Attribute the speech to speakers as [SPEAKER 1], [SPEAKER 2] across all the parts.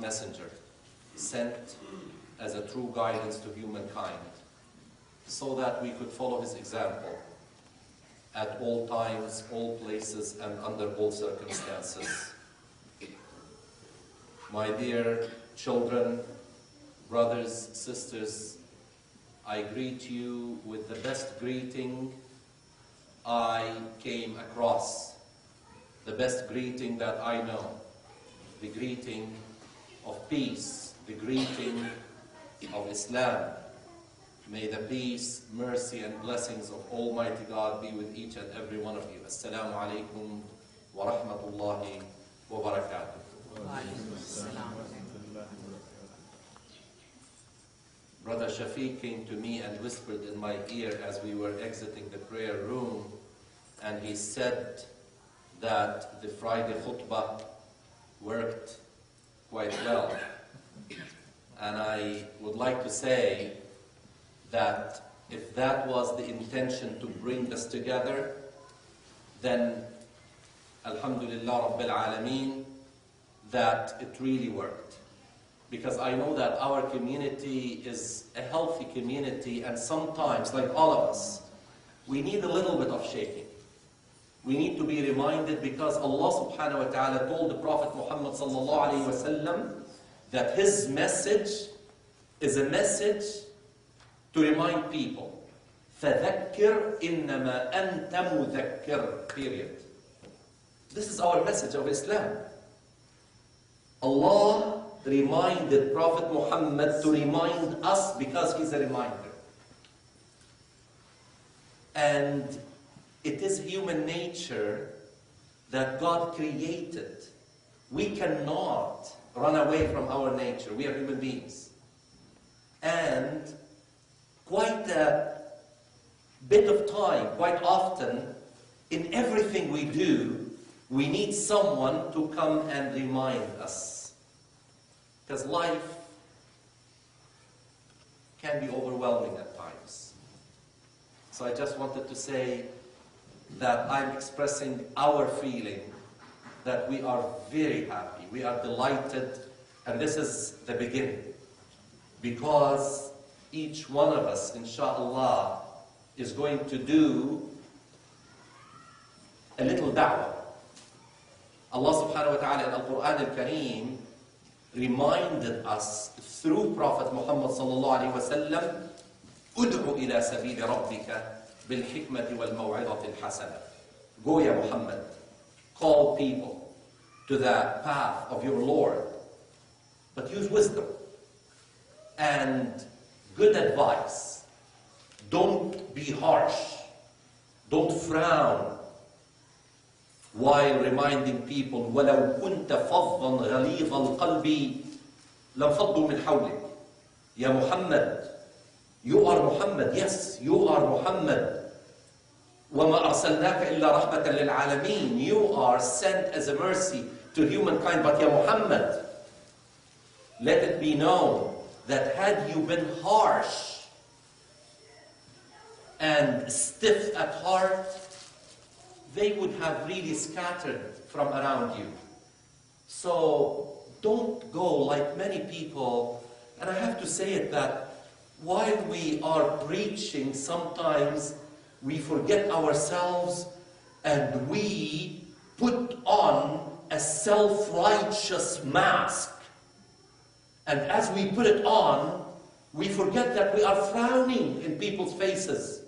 [SPEAKER 1] messenger, sent as a true guidance to humankind, so that we could follow his example at all times, all places, and under all circumstances. My dear children, brothers, sisters, I greet you with the best greeting I came across, the best greeting that I know, the greeting of peace, the greeting of Islam. May the peace, mercy, and blessings of Almighty God be with each and every one of you. Assalamu alaikum wa rahmatullahi wa barakatuh. Brother Shafiq came to me and whispered in my ear as we were exiting the prayer room, and he said that the Friday khutbah worked quite well. And I would like to say that if that was the intention to bring us together, then Alhamdulillah Rabbil Alameen, that it really worked. Because I know that our community is a healthy community, and sometimes, like all of us, we need a little bit of shaking. We need to be reminded, because Allah subhanahu wa ta'ala told the Prophet Muhammad sallallahu alayhi wa sallam that his message is a message to remind people. فَذَكِّرْ إِنَّمَا أَنْتَ مُذَكِّرْ. Period. This is our message of Islam. Allah reminded Prophet Muhammad to remind us because he's a reminder. And it is human nature that God created. We cannot run away from our nature. We are human beings. And quite a bit of time, quite often, in everything we do, we need someone to come and remind us. Because life can be overwhelming at times. So I just wanted to say that I'm expressing our feeling that we are very happy, we are delighted, and this is the beginning. Because each one of us, inshallah, is going to do a little da'wah. Allah subhanahu wa ta'ala in Al-Quran Al-Kareem reminded us through Prophet Muhammad sallallahu alayhi wa sallam, "Ud'u ila sabili rabbika bil hikmati wal maw'idati al hasana." Go, ya Muhammad, call people to the path of your Lord, but use wisdom and good advice. Don't be harsh. Don't frown while reminding people. وَلَوْ كُنْتَ فَضًّا غَلِيظَ الْقَلْبِ لَانْفَضُّوا مِنْ حَوْلِكَ. Ya Muhammad, you are Muhammad. Yes, you are Muhammad. وَمَا أَرْسَلْنَاكَ إِلَّا رَحْمَةً لِلْعَالَمِينَ. You are sent as a mercy to humankind. But Ya Muhammad, let it be known that had you been harsh and stiff at heart, they would have really scattered from around you. So don't go like many people, and I have to say it, that while we are preaching, sometimes we forget ourselves and we put on a self-righteous mask. And as we put it on, we forget that we are frowning in people's faces.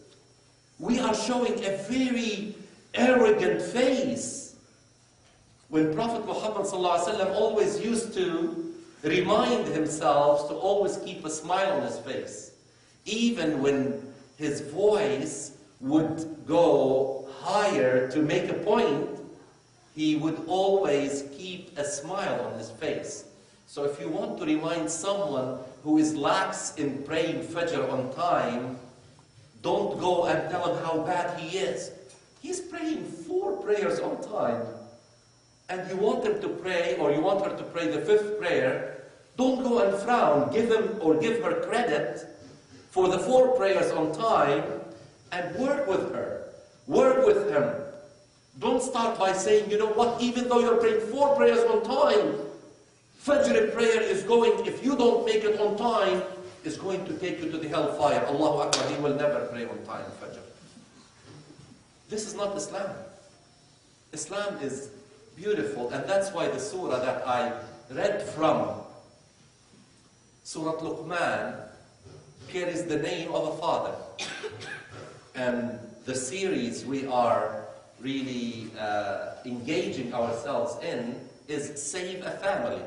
[SPEAKER 1] We are showing a very arrogant face. When Prophet Muhammad ﷺ always used to remind himself to always keep a smile on his face. Even when his voice would go higher to make a point, he would always keep a smile on his face. So if you want to remind someone who is lax in praying Fajr on time, don't go and tell him how bad he is. He's praying 4 prayers on time. And you want him to pray, or you want her to pray the 5th prayer, don't go and frown. Give him or give her credit for the 4 prayers on time, and work with her. Work with him. Don't start by saying, you know what, even though you're praying 4 prayers on time, Fajr prayer is going, if you don't make it on time, is going to take you to the hellfire. Allahu Akbar, he will never pray on time, Fajr. This is not Islam. Islam is beautiful, and that's why the surah that I read from, Surah Luqman, carries the name of a father. And the series we are really engaging ourselves in is Save a Family.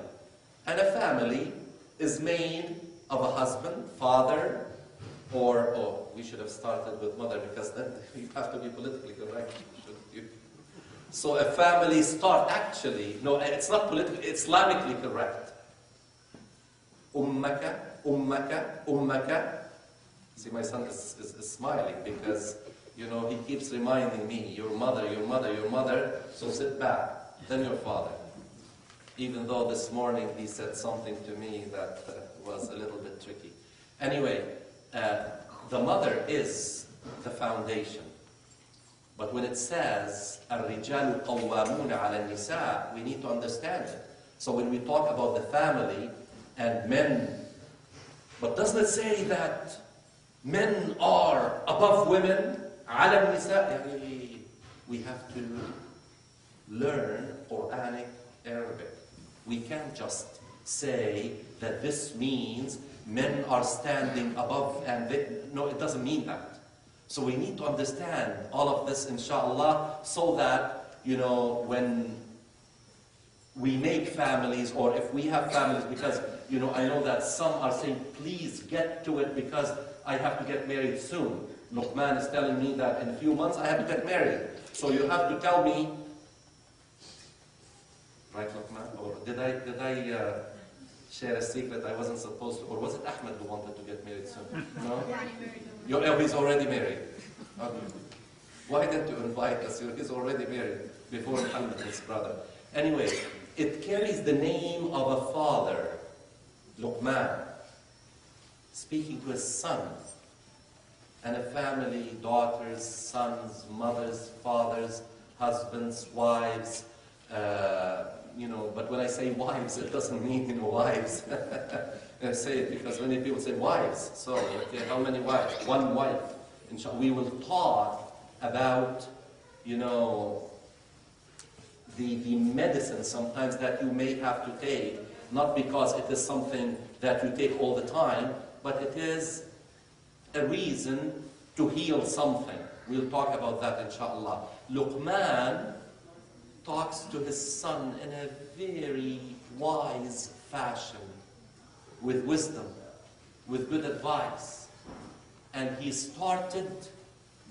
[SPEAKER 1] And a family is made of a husband, father, or, oh, we should have started with mother, because then you have to be politically correct, shouldn't you? So a family actually, no, it's not politically, Islamically correct. Ummaka, ummaka, ummaka. See, my son is smiling because, you know, he keeps reminding me, your mother, your mother, your mother, so sit back, then your father. Even though this morning he said something to me that was a little bit tricky. Anyway, the mother is the foundation. But when it says, الرجال قوامون على النساء, we need to understand it. So when we talk about the family and men, but doesn't it say that men are above women? على النساء. We have to learn Quranic Arabic. We can't just say that this means men are standing above and no, it doesn't mean that. So we need to understand all of this, inshallah, so that, you know, when we make families, or if we have families, because, you know, I know that some are saying, please get to it because I have to get married soon. Luqman is telling me that in a few months I have to get married. So you have to tell me, right, Luqman? Or did I share a secret I wasn't supposed to? Or was it Ahmed who wanted to get married soon? No? He's already married. Okay. Why didn't you invite us? He's already married before Muhammad, his brother. Anyway, it carries the name of a father, Luqman, speaking to his son, and a family, daughters, sons, mothers, fathers, husbands, wives, you know, but when I say wives, it doesn't mean, you know, wives. I say it because many people say wives. So, okay, how many wives? One wife. We will talk about, you know, the medicine sometimes that you may have to take, not because it is something that you take all the time, but it is a reason to heal something. We'll talk about that, inshallah. Luqman talks to his son in a very wise fashion, with wisdom, with good advice. And he started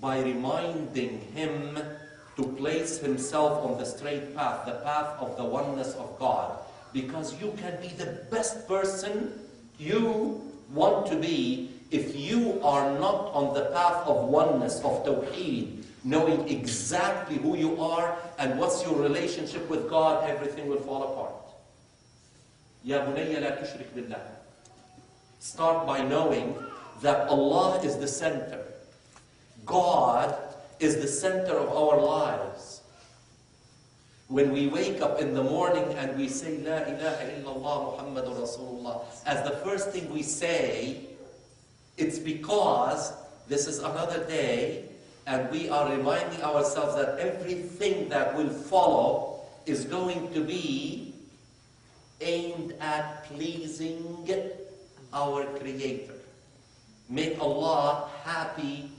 [SPEAKER 1] by reminding him to place himself on the straight path, the path of the oneness of God. Because you can be the best person you want to be if you are not on the path of oneness, of Tawheed, knowing exactly who you are and what's your relationship with God, everything will fall apart. Ya bunayya la tushrik billah. Start by knowing that Allah is the center. God is the center of our lives. When we wake up in the morning and we say, La ilaha illallah Muhammadur Rasulullah, as the first thing we say, it's because this is another day and we are reminding ourselves that everything that will follow is going to be aimed at pleasing our Creator. Make Allah happy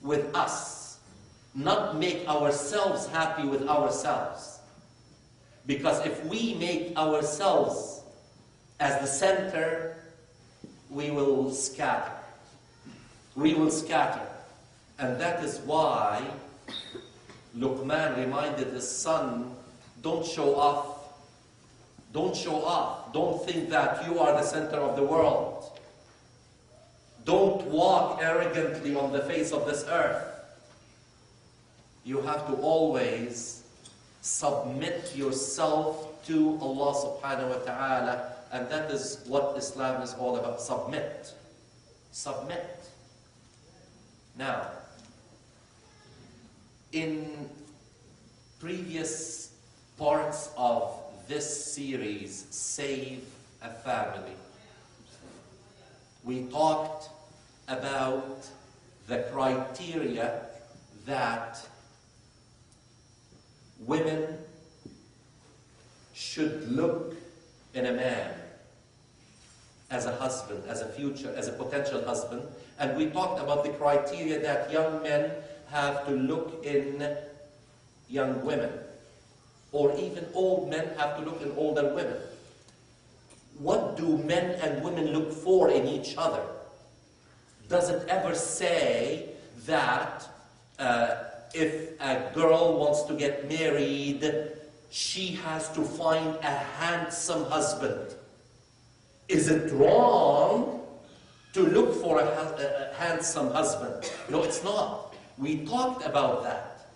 [SPEAKER 1] with us, not make ourselves happy with ourselves. Because if we make ourselves as the center, we will scatter. We will scatter. And that is why Luqman reminded his son, don't show off. Don't show off. Don't think that you are the center of the world. Don't walk arrogantly on the face of this earth. You have to always submit yourself to Allah subhanahu wa ta'ala, and that is what Islam is all about. Submit. Submit. Now, in previous parts of this series, Save a family. We talked about the criteria that women should look in a man as a husband, as a potential husband. And we talked about the criteria that young men have to look in young women, or even old men have to look in older women. What do men and women look for in each other? Does it ever say that if a girl wants to get married, she has to find a handsome husband? Is it wrong to look for a handsome husband? No, it's not. We talked about that.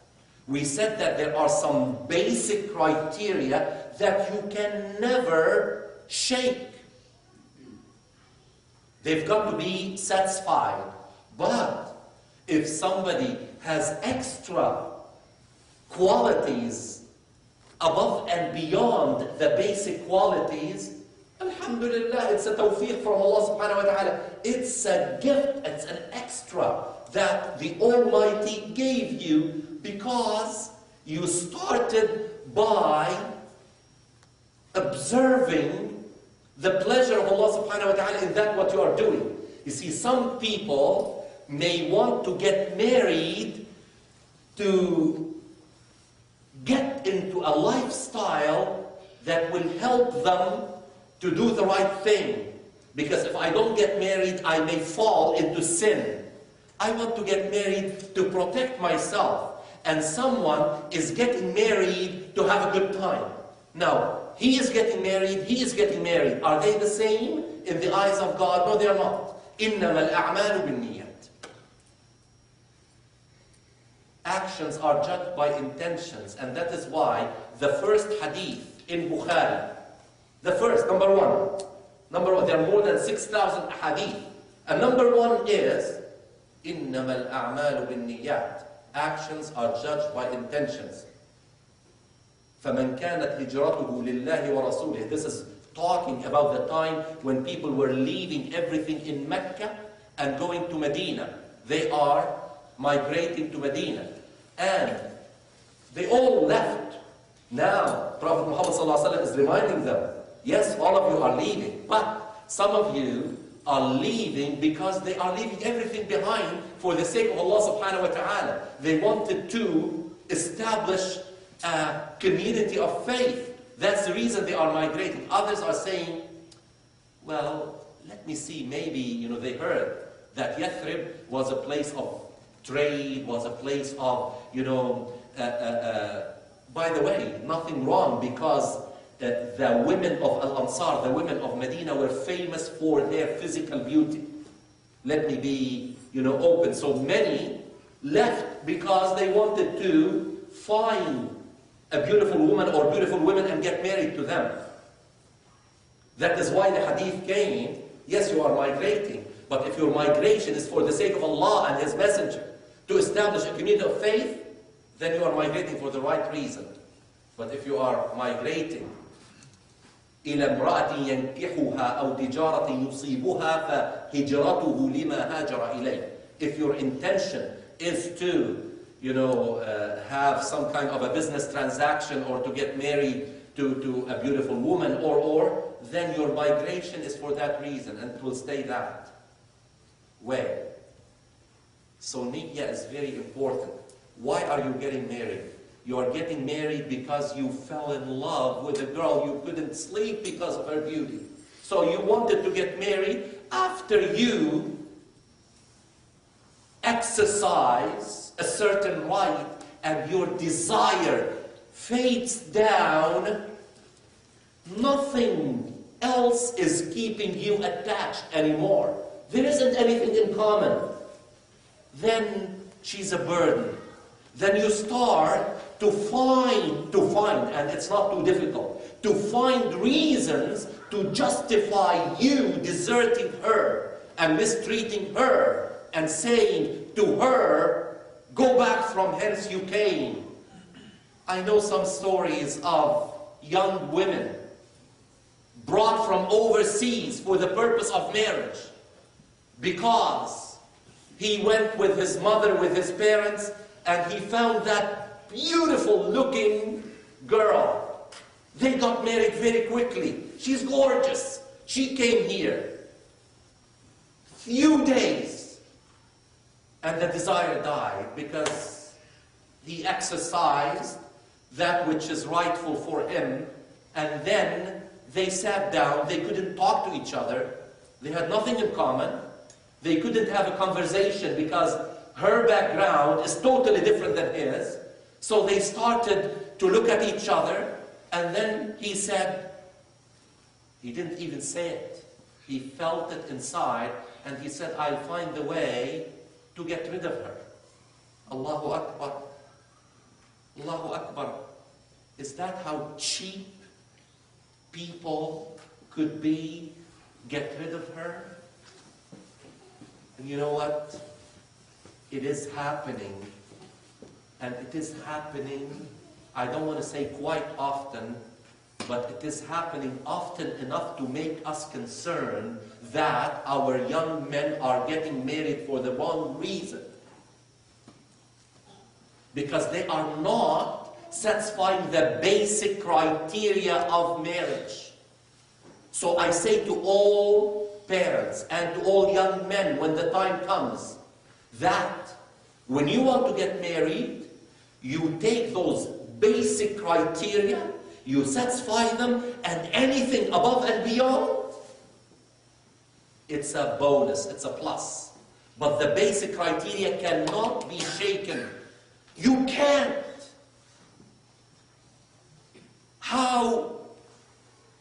[SPEAKER 1] We said that there are some basic criteria that you can never shake. They've got to be satisfied. But if somebody has extra qualities above and beyond the basic qualities, alhamdulillah, it's a tawfiq from Allah subhanahu wa ta'ala. It's a gift, it's an extra that the Almighty gave you because you started by observing the pleasure of Allah subhanahu wa ta'ala in that what you are doing. You see, some people may want to get married to get into a lifestyle that will help them to do the right thing. Because if I don't get married, I may fall into sin. I want to get married to protect myself. And someone is getting married to have a good time. Now, he is getting married, he is getting married. Are they the same in the eyes of God? No, they are not. إِنَّمَا الْأَعْمَالُ بِالنِّيَّةِ. Actions are judged by intentions, and that is why the first hadith in Bukhari, the first, number one, there are more than 6,000 hadith, and number one is إِنَّمَا الْأَعْمَالُ بِالنِّيَّةِ. Actions are judged by intentions. فَمَنْ كَانَتْ هِجْرَتُهُ لِلَّهِ وَرَسُولِهِ. This is talking about the time when people were leaving everything in Mecca and going to Medina. They are migrating to Medina. And they all left. Now, Prophet Muhammad ﷺ is reminding them, yes, all of you are leaving, but some of you are leaving because they are leaving everything behind for the sake of Allah subhanahu wa ta'ala. They wanted to establish a community of faith. That's the reason they are migrating. Others are saying, well, let me see, maybe, they heard that Yathrib was a place of trade, was a place of, by the way, nothing wrong, because the women of Al-Ansar, the women of Medina, were famous for their physical beauty. Let me be, open. So many left because they wanted to find a beautiful woman or beautiful women and get married to them. That is why the hadith came. Yes, you are migrating, but if your migration is for the sake of Allah and His Messenger, to establish a community of faith, then you are migrating for the right reason. But if you are migrating إِلَى امْرَأَةٍ يَنْكِحُهَا أَوْ تِجَارَةٍ يُصِيبُهَا فَهِجْرَتُهُ لِمَا هَاجَرَ إِلَيْهِ. If your intention is to have some kind of a business transaction or to get married to a beautiful woman or then your migration is for that reason and it will stay that way. So niyyah is very important. Why are you getting married? You are getting married because you fell in love with a girl. You couldn't sleep because of her beauty. So you wanted to get married. After you exercise a certain right and your desire fades down, nothing else is keeping you attached anymore. There isn't anything in common. Then she's a burden. Then you start to find, and it's not too difficult, to find reasons to justify you deserting her and mistreating her and saying to her, go back from hence you came. I know some stories of young women brought from overseas for the purpose of marriage, because he went with his mother, with his parents, and he found that beautiful looking girl. They got married very quickly. She's gorgeous. She came here. Few days, and the desire died, because he exercised that which is rightful for him, and then they sat down. They couldn't talk to each other. They had nothing in common. They couldn't have a conversation because her background is totally different than his. So they started to look at each other, and then he said, he didn't even say it. He felt it inside, and he said, I'll find the way to get rid of her. Allahu Akbar. Allahu Akbar. Is that how cheap people could be? Get rid of her? And you know what? It is happening. And it is happening, I don't want to say quite often, but it is happening often enough to make us concerned that our young men are getting married for the wrong reason. Because they are not satisfying the basic criteria of marriage. So I say to all parents and to all young men, when the time comes, that when you want to get married, you take those basic criteria, you satisfy them, and anything above and beyond, it's a bonus, it's a plus. But the basic criteria cannot be shaken. You can't. How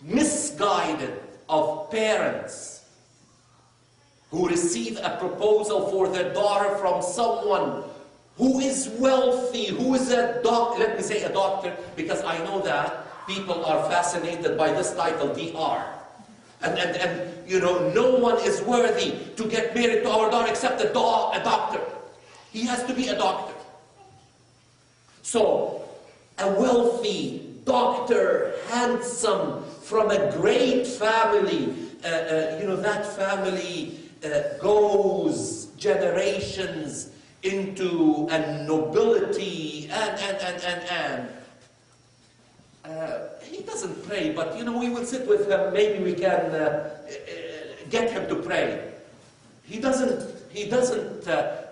[SPEAKER 1] misguided of parents who receive a proposal for their daughter from someone who is wealthy, who is a doctor, let me say a doctor, because I know that people are fascinated by this title, DR. And you know, no one is worthy to get married to our daughter except a doctor. He has to be a doctor. So, a wealthy doctor, handsome, from a great family, you know, that family goes generations into a nobility, and he doesn't pray, but you know, we will sit with him, maybe we can get him to pray. He doesn't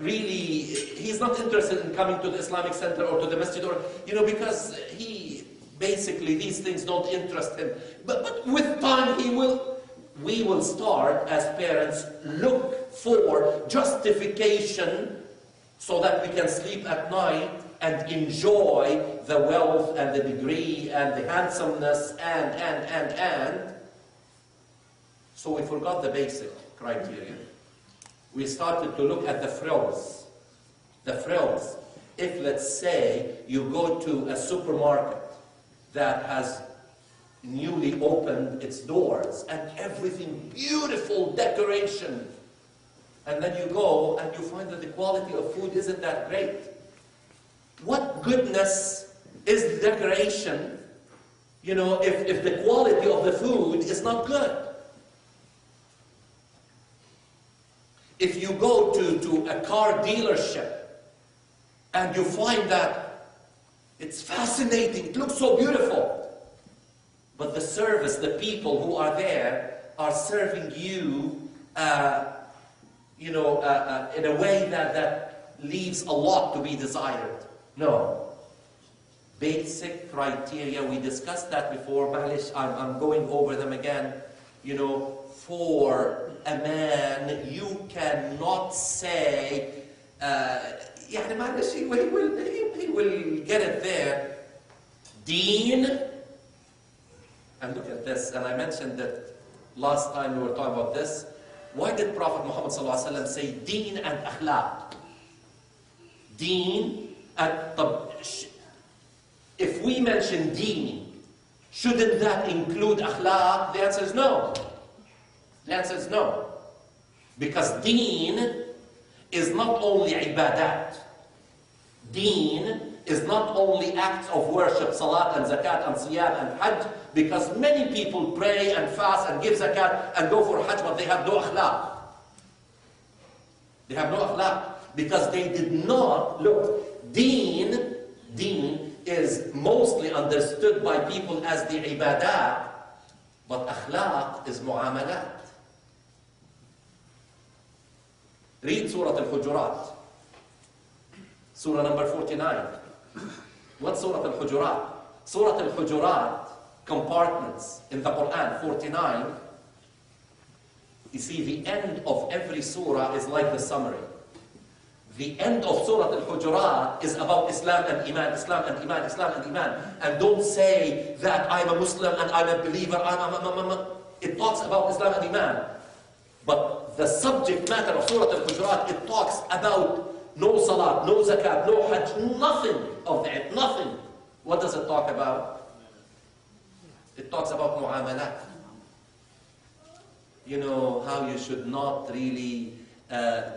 [SPEAKER 1] really, he's not interested in coming to the Islamic Center or to the masjid, or, you know, because he, basically, these things don't interest him. But with time, we will start, as parents, look for justification so that we can sleep at night and enjoy the wealth and the degree and the handsomeness and. So we forgot the basic criteria. We started to look at the frills. The frills. If, let's say, you go to a supermarket that has newly opened its doors and everything beautiful decoration, and then you go and you find that the quality of food isn't that great. What goodness is the decoration, you know, if the quality of the food is not good? If you go to a car dealership and you find that it's fascinating, it looks so beautiful, but the service, the people who are there are serving you, you know, in a way that leaves a lot to be desired. No. Basic criteria, we discussed that before, Malish, I'm going over them again. You know, for a man, you cannot say, يعني معلش, he will get it there. Deen, and look at this, and I mentioned that last time we were talking about this. Why did Prophet Muhammad ﷺ say deen and akhlaq? Deen and if we mention deen, shouldn't that include akhlaq? The answer is no. The answer is no. Because deen is not only ibadat. Deen is not only acts of worship, salat and zakat and siyam and hajj, because many people pray and fast and give zakat and go for hajj, but they have no akhlaq. They have no akhlaq because they did not look. Deen is mostly understood by people as the ibadah, but akhlaq is mu'amalat. Read Surah Al-Hujurat. Surah number 49. What's Surah Al-Hujurat? Surah Al-Hujurat, compartments in the Quran, 49. You see, the end of every surah is like the summary. The end of Surah Al-Hujurat is about Islam and Iman, Islam and Iman, Islam and Iman. And don't say that I'm a Muslim and I'm a believer. It talks about Islam and Iman. But the subject matter of Surah Al-Hujurat, it talks about no salat, no zakat, no hajj, nothing of that, nothing. What does it talk about? It talks about mu'amalat. You know, how you should not really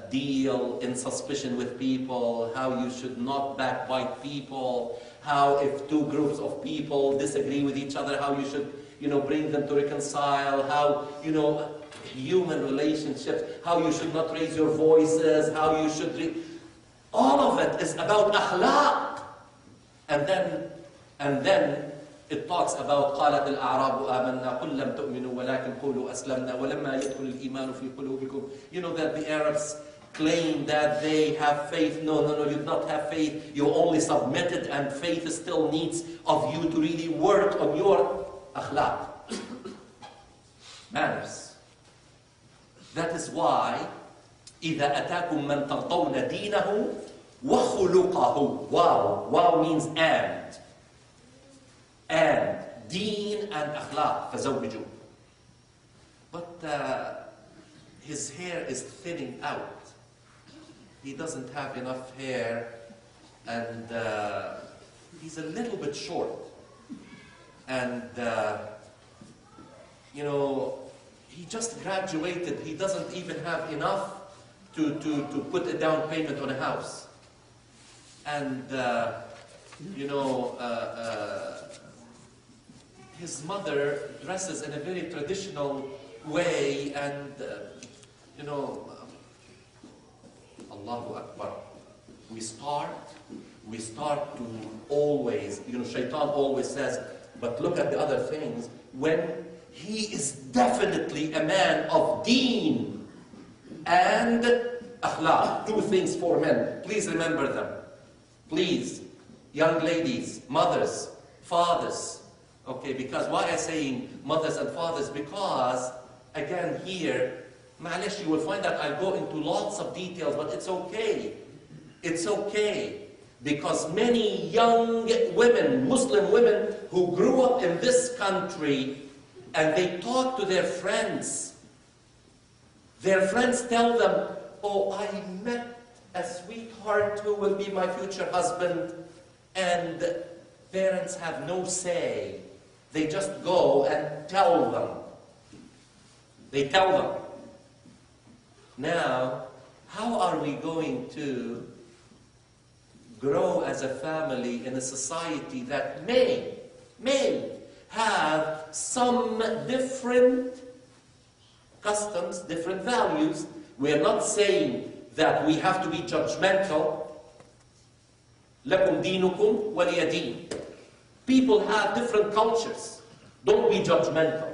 [SPEAKER 1] deal in suspicion with people, how you should not backbite people, how if two groups of people disagree with each other, how you should, bring them to reconcile, how, human relationships, how you should not raise your voices, how you should... All of it is about akhlaq. And then it talks about قالت الأعراب آمنا قل لم تؤمنوا ولكن قولوا أسلمنا ولما يدخل الإيمان في قلوبكم. You know that the Arabs claim that they have faith. No, you do not have faith. You only submitted, and faith still needs of you to really work on your akhlaq. Manners. That is why إذا أتاكم من ترضون دينه وخلقه. Wow means and deen and akhlaq فزوجوا. But his hair is thinning out. He doesn't have enough hair, and he's a little bit short. And he just graduated. He doesn't even have enough to put a down payment on a house. And his mother dresses in a very traditional way, and Allahu Akbar. We start to always, Shaitan always says, but look at the other things, when he is definitely a man of deen and akhlaq. Two things for men. Please remember them. Please, young ladies, mothers, fathers. Okay, because why am I saying mothers and fathers? Because, again, here, ma'alish, you will find that I go into lots of details, but it's okay. It's okay. Because many young women, Muslim women, who grew up in this country, and they talk to their friends. Their friends tell them, oh, I met a sweetheart who will be my future husband, and parents have no say. They just go and tell them. They tell them. Now, how are we going to grow as a family in a society that may have some different customs, different values? We are not saying that we have to be judgmental. لَكُمْ دِينُكُمْ وَلِيَ دِينِ. People have different cultures. Don't be judgmental.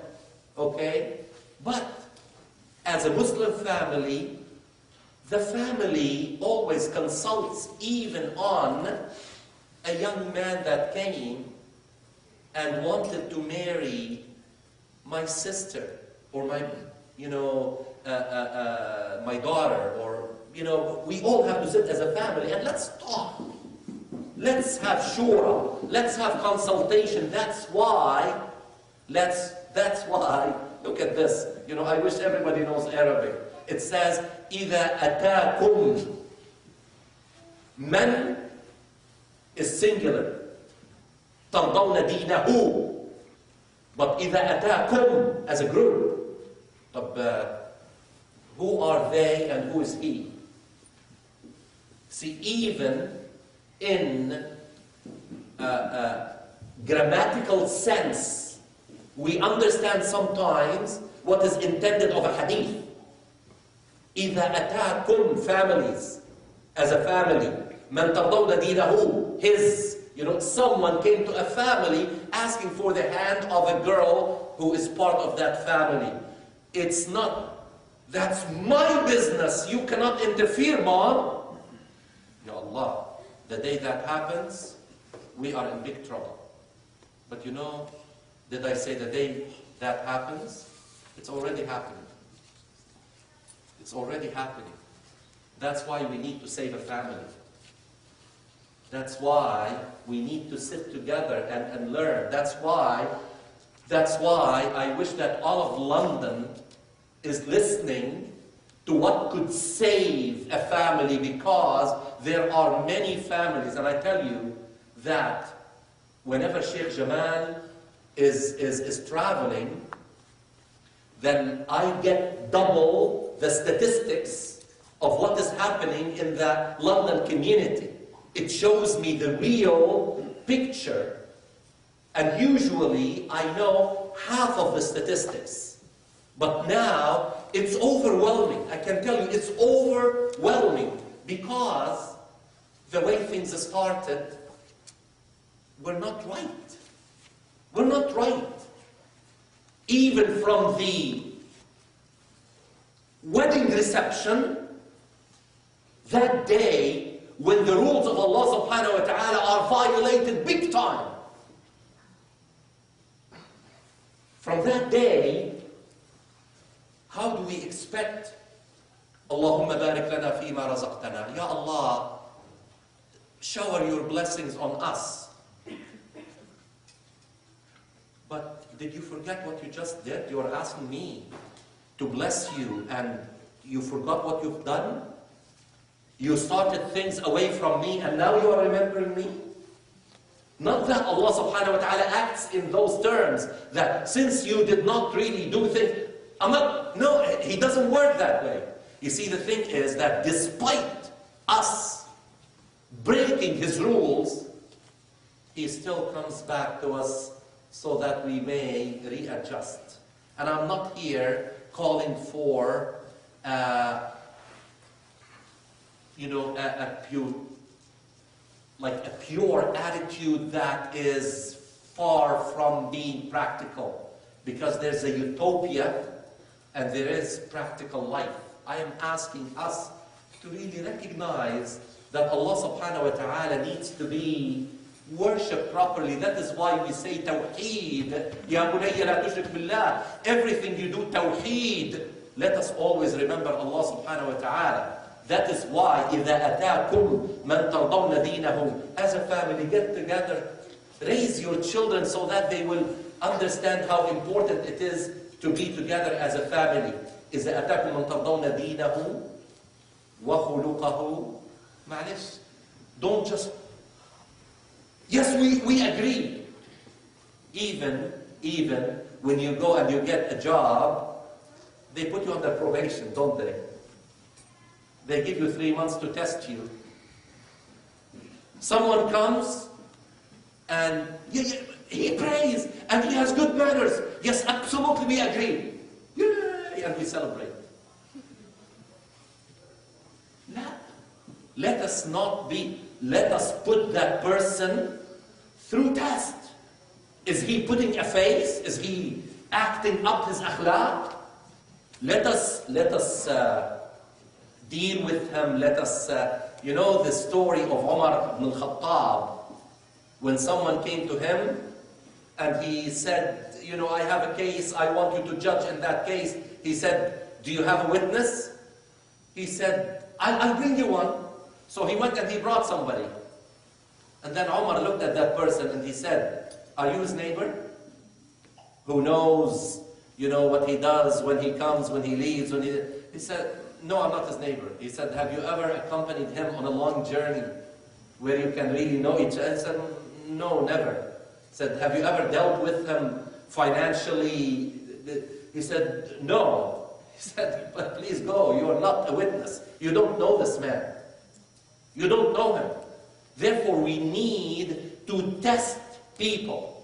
[SPEAKER 1] Okay? But as a Muslim family, the family always consults even on a young man that came and wanted to marry my sister or my daughter, or we all have to sit as a family and let's talk. Let's have shura. Let's have consultation. That's why. Look at this. I wish everybody knows Arabic. It says, إِذَا أَتَاكُمْ. Man is singular. تَرْضَوْنَ دِينَهُ. But إِذَا أَتَاكُمْ as a group. Who are they and who is he? See, even in grammatical sense, we understand sometimes what is intended of a hadith. إِذَا أَتَاكُمْ families, as a family, مَنْ تَرْضَوْنَ دِينَهُ, his, someone came to a family asking for the hand of a girl who is part of that family. It's not, that's my business, you cannot interfere, mom. Ya Allah, the day that happens, we are in big trouble. But did I say the day that happens? It's already happening. It's already happening. That's why we need to save a family. That's why we need to sit together and learn. That's why I wish that all of London is listening to what could save a family, because there are many families, and I tell you that whenever Sheikh Jamal is traveling, then I get double the statistics of what is happening in the London community. It shows me the real picture, and usually I know half of the statistics. But now it's overwhelming. I can tell you it's overwhelming, because the way things started, we're not right. We're not right. Even from the wedding reception, that day when the rules of Allah subhanahu wa ta'ala are violated big time. From that day, how do we expect Allahumma barik lana fima razaqtana? Ya Allah, shower your blessings on us. But did you forget what you just did? You are asking me to bless you, and you forgot what you've done? You started things away from me, and now you are remembering me? Not that Allah subhanahu wa ta'ala acts in those terms, that since you did not really do things, no, He doesn't work that way. You see, the thing is that despite us breaking His rules, He still comes back to us so that we may readjust. And I'm not here calling for a pure attitude that is far from being practical, because there's a utopia and there is practical life. I am asking us to really recognize that Allah subhanahu wa ta'ala needs to be worshipped properly. That is why we say Tawheed. Ya bunayya la tushrik billah. Everything you do, Tawheed. Let us always remember Allah subhanahu wa ta'ala. That is why إِذَا أَتَاكُمْ مَنْ تَرْضَوْنَ دِينَهُمْ, as a family, get together, raise your children so that they will understand how important it is to be together as a family. إِذَا أَتَاكُمْ مَنْ تَرْضَوْنَ دِينَهُ وَخُلُقَهُ. معلش, don't just, yes, we agree. Even when you go and you get a job, they put you under probation, don't they? They give you 3 months to test you. Someone comes and he prays and he has good manners. Yes, absolutely, we agree. Yay! And we celebrate. Let us put that person through test. Is he putting a face? Is he acting up his akhlaq? Let us deal with him. Let us, the story of Umar ibn al-Khattab, when someone came to him and he said, I have a case, I want you to judge in that case. He said, do you have a witness? He said, I'll bring you one. So he went and he brought somebody. And then Umar looked at that person and he said, are you his neighbor? Who knows, what he does, when he comes, when he leaves, He said, no, I'm not his neighbor. He said, have you ever accompanied him on a long journey where you can really know each other? He said, no, never. He said, have you ever dealt with him financially? He said, no. He said, but please go. You are not a witness. You don't know this man. You don't know him. Therefore, we need to test people.